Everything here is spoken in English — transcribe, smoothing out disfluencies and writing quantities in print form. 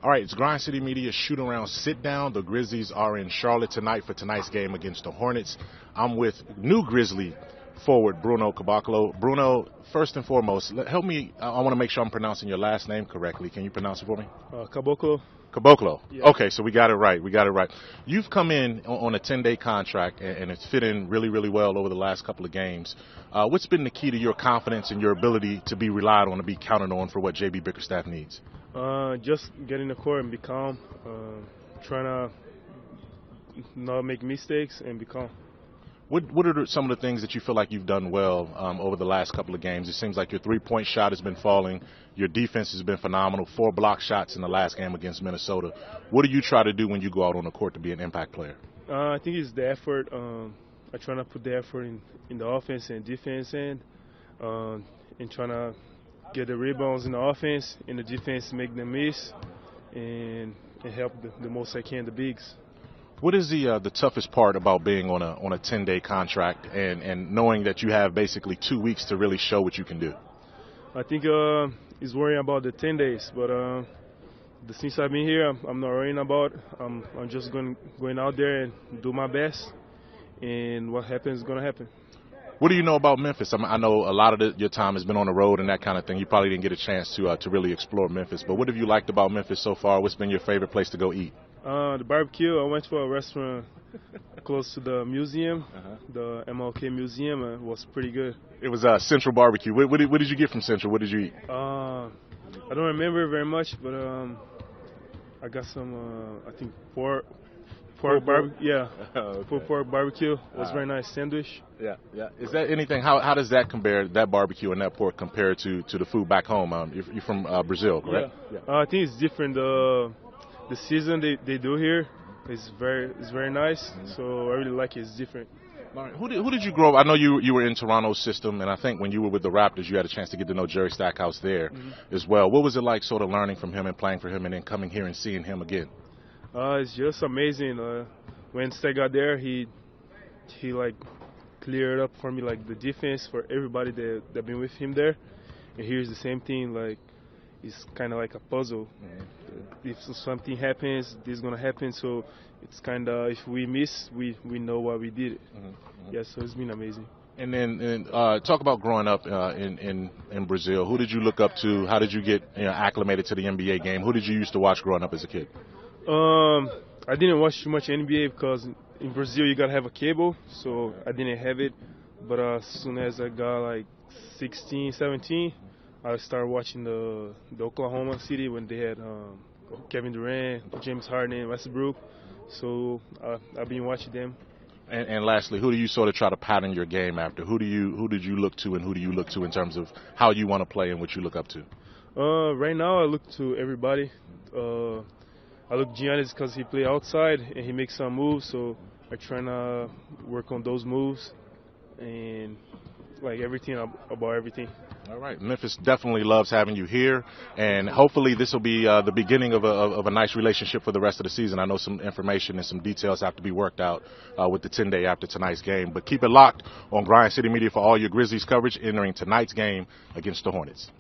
All right, it's Grind City Media shoot-around sit-down. The Grizzlies are in Charlotte tonight for tonight's game against the Hornets. I'm with new Grizzly forward Bruno Caboclo. Bruno, first and foremost, help me. I want to make sure I'm pronouncing your last name correctly. Can you pronounce it for me? Caboclo. Caboclo. Yeah. Okay, so we got it right. You've come in on a 10-day contract, and it's fit in really, really well over the last couple of games. What's been the key to your confidence and your ability to be relied on, to be counted on for what JB Bickerstaff needs? Just get in the court and be calm. Trying to not make mistakes and be calm. What are some of the things that you feel like you've done well over the last couple of games? It seems like your three-point shot has been falling. Your defense has been phenomenal. 4 block shots in the last game against Minnesota. What do you try to do when you go out on the court to be an impact player? I think it's the effort. I try to put the effort in the offense and defense end, and trying to get the rebounds in the offense and the defense, make them miss, and help the most I can, the bigs. What is the toughest part about being on a 10-day contract and knowing that you have basically 2 weeks to really show what you can do? I think it's worrying about the 10 days, but since I've been here, I'm not worrying about. I'm just going out there and do my best, and what happens is going to happen. What do you know about Memphis? I know a lot of your time has been on the road and that kind of thing. You probably didn't get a chance to really explore Memphis, but what have you liked about Memphis so far? What's been your favorite place to go eat? The barbecue. I went to a restaurant close to the museum, the MLK Museum. It was pretty good. It was Central Barbecue. What did you get from Central? What did you eat? I don't remember very much, but I got some, I think, pork barbecue. Yeah, pork barbecue. It was very nice sandwich. Yeah. Is that anything? How does that compare? That barbecue and that pork compare to the food back home? You're from Brazil, correct? Yeah. I think it's different. The season they do here is very nice. So I really like it. It's different. All right. Who did you grow up? I know you were in Toronto's system, and I think when you were with the Raptors, you had a chance to get to know Jerry Stackhouse there as well. What was it like, sort of learning from him and playing for him, and then coming here and seeing him again? It's just amazing. When Stack got there, he like cleared up for me, like the defense for everybody that been with him there. And here's the same thing. Like it's kind of like a puzzle. If something happens, this is gonna happen. So it's kind of, if we miss, we know why we did it. Yeah, so it's been amazing. And then talk about growing up in Brazil. Who did you look up to? How did you get acclimated to the NBA game? Who did you used to watch growing up as a kid? I didn't watch too much NBA because in Brazil you gotta have a cable, so I didn't have it. But as soon as I got like 16, 17, I started watching the Oklahoma City when they had Kevin Durant, James Harden, Westbrook. So I've been watching them. And lastly, who do you sort of try to pattern your game after? Who did you look to, and who do you look to in terms of how you want to play and what you look up to? Right now I look to everybody. I look Giannis because he play outside and he makes some moves, so I try to work on those moves and like everything about everything. All right, Memphis definitely loves having you here, and hopefully this will be the beginning of a nice relationship for the rest of the season. I know some information and some details have to be worked out with the 10-day after tonight's game, but keep it locked on Grind City Media for all your Grizzlies coverage entering tonight's game against the Hornets.